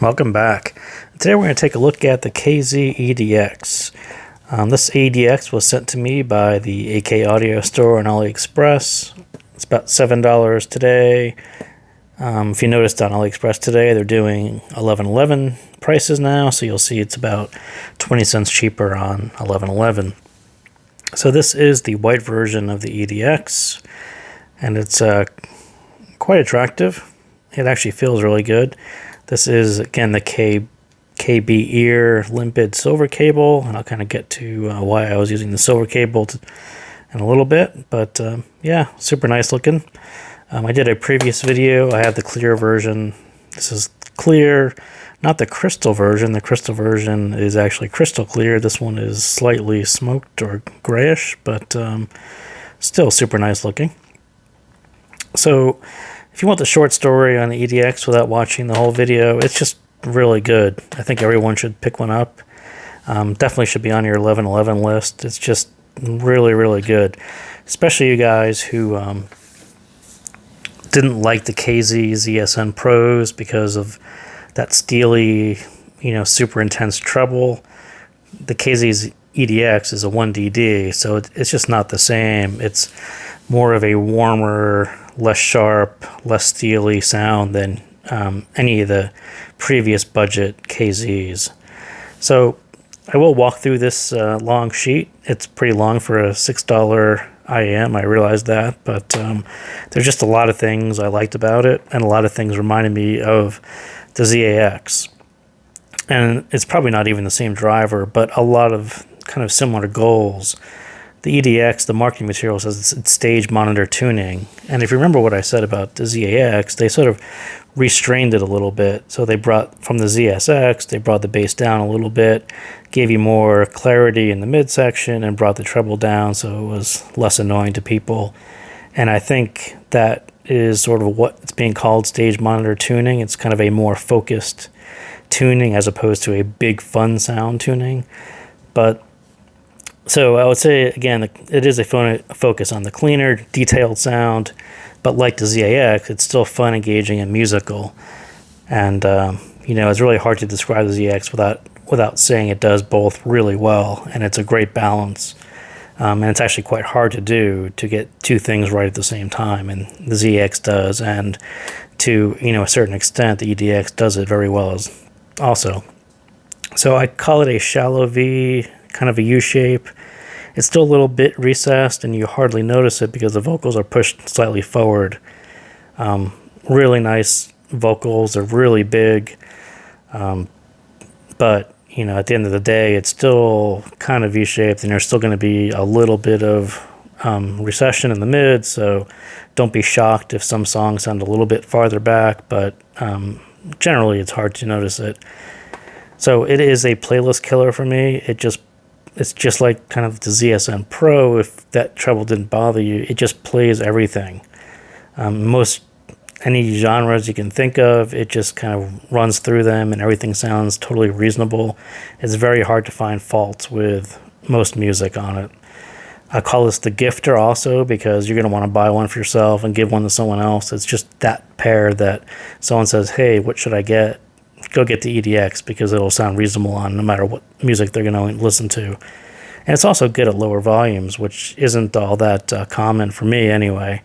Welcome back. Today we're going to take a look at the KZ EDX. This EDX was sent to me by the AK Audio store on AliExpress. It's about $7 today. If you noticed on AliExpress today, they're doing 11.11 prices now, so you'll see it's about 20 cents cheaper on 11.11. So this is the white version of the EDX, and it's quite attractive. It actually feels really good. This is, again, the KB ear limpid silver cable, and I'll kind of get to why I was using the silver cable in a little bit, but yeah, super nice looking. I did a previous video. I have the clear version. This is clear, not the crystal version. The crystal version is actually crystal clear. This one is slightly smoked or grayish, but still super nice looking. So if you want the short story on the EDX without watching the whole video, it's just really good. I think everyone should pick one up. Definitely should be on your 11.11 list. It's just really, really good. Especially you guys who didn't like the KZ ZSN Pros because of that steely, super intense treble. The KZ EDX is a 1DD, so it's just not the same. It's more of a warmer, less sharp, less steely sound than any of the previous budget KZs. So I will walk through this long sheet. It's pretty long for a $6 IM, I realize that, but there's just a lot of things I liked about it, and a lot of things reminded me of the ZAX. And it's probably not even the same driver, but a lot of kind of similar goals. The EDX, the marketing material says it's stage monitor tuning. And if you remember what I said about the ZAX, they sort of restrained it a little bit. So they brought, from the ZSX, they brought the bass down a little bit, gave you more clarity in the midsection, and brought the treble down so it was less annoying to people. And I think that is sort of what it's being called, stage monitor tuning. It's kind of a more focused tuning as opposed to a big fun sound tuning. But so I would say, again, it is a focus on the cleaner, detailed sound, but like the ZAX, it's still fun, engaging, and musical. And, it's really hard to describe the ZAX without saying it does both really well, and it's a great balance. And it's actually quite hard to do, to get two things right at the same time, and the ZX does, and to, a certain extent, the EDX does it very well also. So I call it a shallow V, kind of a U shape. It's still a little bit recessed, and you hardly notice it because the vocals are pushed slightly forward. Really nice vocals. They're really big. But, at the end of the day, it's still kind of V-shaped, and there's still going to be a little bit of recession in the mid, so don't be shocked if some songs sound a little bit farther back, but generally it's hard to notice it. So it is a playlist killer for me. It's just like kind of the ZSN Pro. If that treble didn't bother you, it just plays everything. Any genres you can think of, it just kind of runs through them, and everything sounds totally reasonable. It's very hard to find faults with most music on it. I call this the gifter also, because you're going to want to buy one for yourself and give one to someone else. It's just that pair that someone says, hey, what should I get? Go get the EDX, because it'll sound reasonable on no matter what music they're going to listen to. And it's also good at lower volumes, which isn't all that common for me anyway.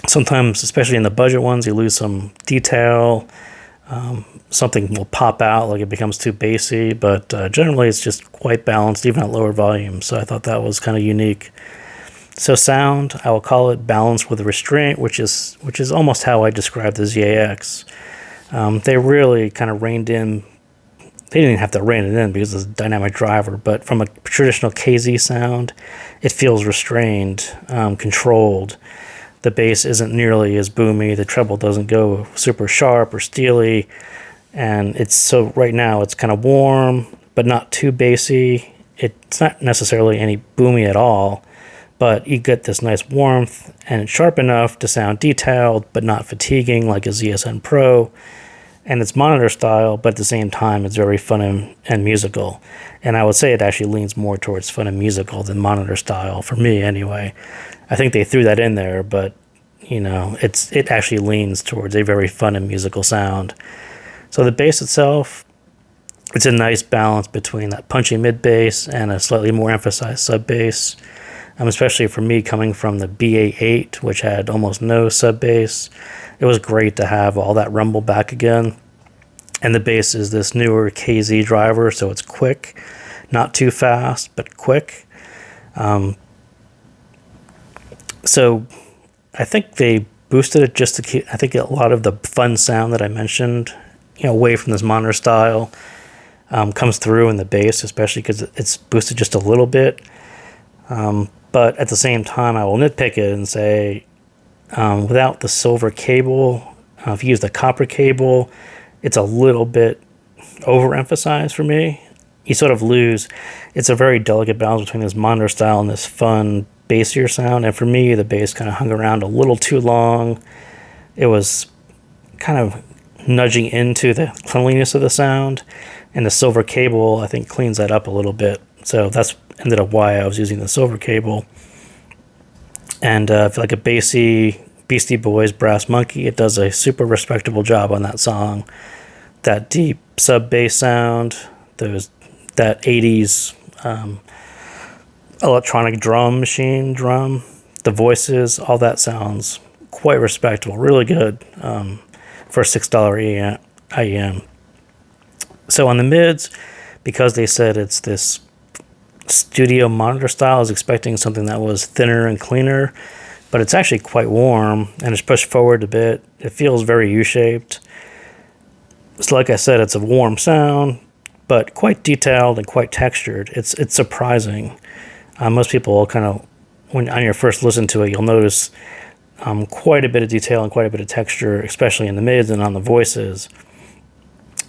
Sometimes, especially in the budget ones, you lose some detail. Something will pop out, like it becomes too bassy, but generally it's just quite balanced, even at lower volumes. So I thought that was kind of unique. So sound, I will call it balanced with restraint, which is almost how I describe the ZAX. They really kind of reined in. They didn't even have to rein it in because it's a dynamic driver, but from a traditional KZ sound, it feels restrained, controlled. The bass isn't nearly as boomy. The treble doesn't go super sharp or steely. And right now it's kind of warm, but not too bassy. It's not necessarily any boomy at all, but you get this nice warmth, and it's sharp enough to sound detailed, but not fatiguing like a ZSN Pro. And it's monitor style, but at the same time, it's very fun and musical. And I would say it actually leans more towards fun and musical than monitor style, for me anyway. I think they threw that in there, but it actually leans towards a very fun and musical sound. So the bass itself, it's a nice balance between that punchy mid bass and a slightly more emphasized sub bass. Especially for me, coming from the BA8, which had almost no sub bass, it was great to have all that rumble back again. And the bass is this newer KZ driver, so it's quick, not too fast, but quick. So I think they boosted it just to keep, I think a lot of the fun sound that I mentioned, away from this monitor style, comes through in the bass, especially because it's boosted just a little bit. But at the same time, I will nitpick it and say, without the silver cable, if you use the copper cable, it's a little bit overemphasized for me. You sort of lose. It's a very delicate balance between this monitor style and this fun bassier sound. And for me, the bass kind of hung around a little too long. It was kind of nudging into the cleanliness of the sound. And the silver cable, I think, cleans that up a little bit. So that's ended up why I was using the silver cable. And I feel like a bassy Beastie Boys Brass Monkey, it does a super respectable job on that song. That deep sub bass sound, that 80s electronic drum machine drum, the voices, all that sounds quite respectable, really good for $6 IEM. So on the mids, because they said it's this studio monitor style, I was expecting something that was thinner and cleaner, but it's actually quite warm and it's pushed forward a bit. It feels very U-shaped. So like I said, it's a warm sound, but quite detailed and quite textured. It's surprising. Most people kind of, when on your first listen to it, you'll notice quite a bit of detail and quite a bit of texture, especially in the mids and on the voices.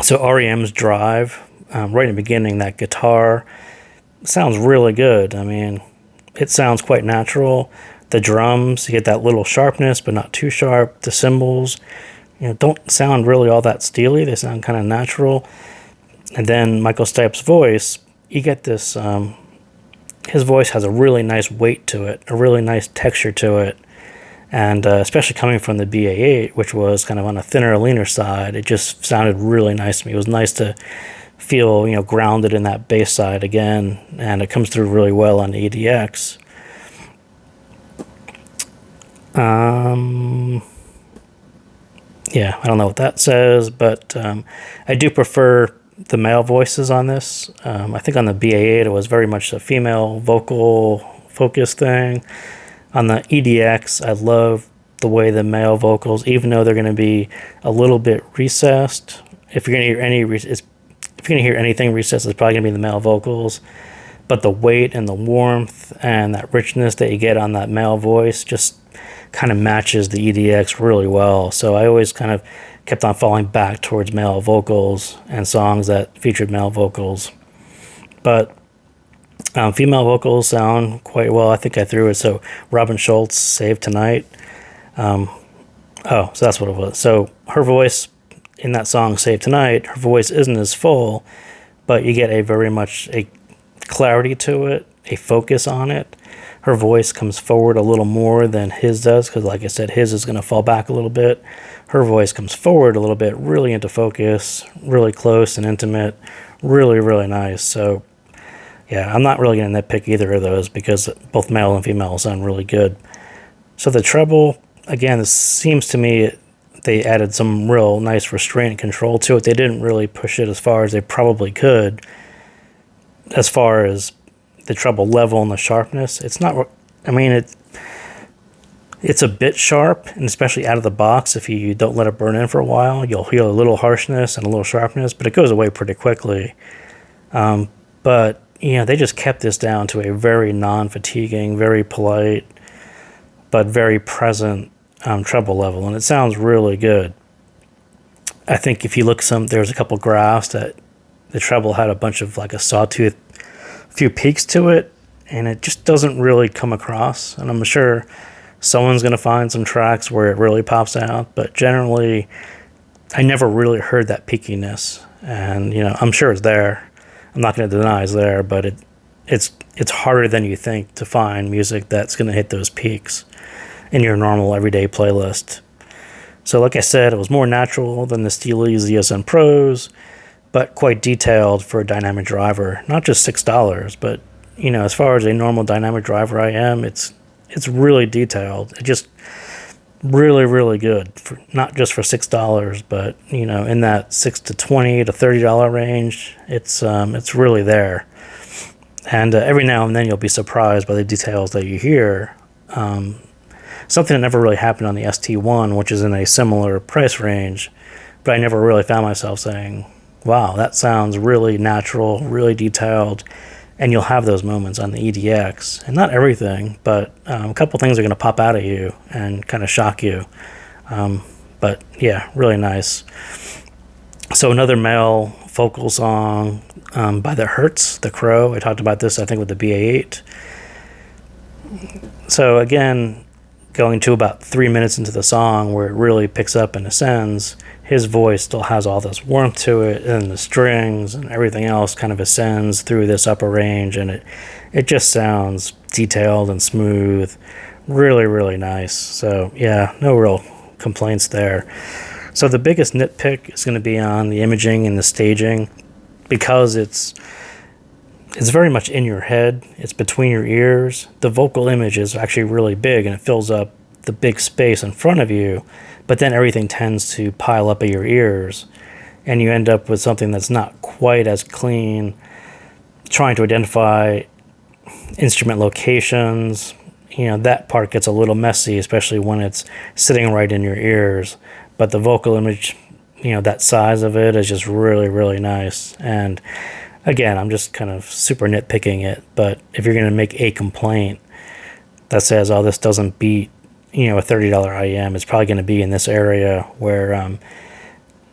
So REM's drive, right in the beginning, that guitar sounds really good. I mean, it sounds quite natural. The drums, you get that little sharpness, but not too sharp. The cymbals, don't sound really all that steely. They sound kind of natural. And then Michael Stipe's voice, you get this, his voice has a really nice weight to it, a really nice texture to it. And especially coming from the BA8, which was kind of on a thinner, leaner side, it just sounded really nice to me. It was nice to feel, grounded in that bass side again, and it comes through really well on the EDX. Yeah, I don't know what that says, but I do prefer the male voices on this. I think on the BA8 it was very much a female vocal focused thing. On the EDX, I love the way the male vocals, even though they're going to be a little bit recessed. If you're going to hear anything recessed, it's probably going to be the male vocals. But the weight and the warmth and that richness that you get on that male voice just kind of matches the EDX really well. So I always kind of kept on falling back towards male vocals and songs that featured male vocals. But female vocals sound quite well. I think I threw it. So Robin Schultz, Save Tonight. So that's what it was. So her voice in that song, Save Tonight, her voice isn't as full, but you get a very much a clarity to it, a focus on it. Her voice comes forward a little more than his does, because like I said, his is going to fall back a little bit. Her voice comes forward a little bit, really into focus, really close and intimate, really, really nice. So yeah, I'm not really going to nitpick either of those because both male and female sound really good. So the treble, again, this seems to me they added some real nice restraint and control to it. They didn't really push it as far as they probably could as far as the treble level and the sharpness. It's not, I mean, it's a bit sharp, and especially out of the box, if you don't let it burn in for a while, you'll feel a little harshness and a little sharpness, but it goes away pretty quickly. But they just kept this down to a very non-fatiguing, very polite, but very present treble level, and it sounds really good. I think if you look there's a couple graphs that the treble had a bunch of like a sawtooth, few peaks to it, and it just doesn't really come across. And I'm sure someone's going to find some tracks where it really pops out, but generally I never really heard that peakiness. And I'm sure it's there. I'm not going to deny it's there, but it's harder than you think to find music that's going to hit those peaks. in your normal everyday playlist. So like I said, it was more natural than the Steely ZSN Pros, but quite detailed for a dynamic driver. Not just $6, but as far as a normal dynamic driver I am, it's really detailed. It just really, really good, for not just for $6, but in that $6 to $20 to $30 range. It's really there. And every now and then you'll be surprised by the details that you hear. Something that never really happened on the ST1, which is in a similar price range, but I never really found myself saying, wow, that sounds really natural, really detailed. And you'll have those moments on the EDX. And not everything, but a couple things are going to pop out at you and kind of shock you. But yeah, really nice. So another male vocal song by the Hertz, the Crow. I talked about this, I think, with the BA8. So again, going to about 3 minutes into the song where it really picks up and ascends, his voice still has all this warmth to it, and the strings and everything else kind of ascends through this upper range, and it just sounds detailed and smooth. Really, really nice. So yeah, no real complaints there. So the biggest nitpick is going to be on the imaging and the staging, because it's very much in your head. It's between your ears. The vocal image is actually really big, and it fills up the big space in front of you, but then everything tends to pile up at your ears, and you end up with something that's not quite as clean. Trying to identify instrument locations, that part gets a little messy, especially when it's sitting right in your ears. But the vocal image, that size of it is just really, really nice. And again, I'm just kind of super nitpicking it, but if you're going to make a complaint that says, oh, this doesn't beat, a $30 IEM, it's probably going to be in this area where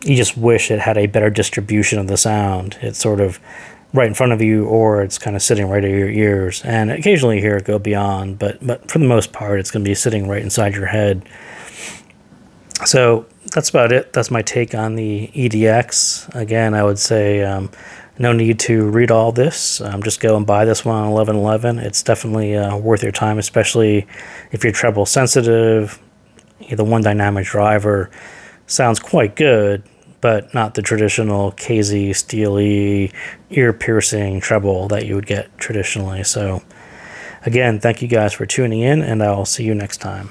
you just wish it had a better distribution of the sound. It's sort of right in front of you, or it's kind of sitting right at your ears. And occasionally you hear it go beyond, but for the most part, it's going to be sitting right inside your head. So that's about it. That's my take on the EDX. Again, I would say no need to read all this. Just go and buy this one on 1111. It's definitely worth your time, especially if you're treble sensitive. The one dynamic driver sounds quite good, but not the traditional KZ, steely, ear-piercing treble that you would get traditionally. So again, thank you guys for tuning in, and I'll see you next time.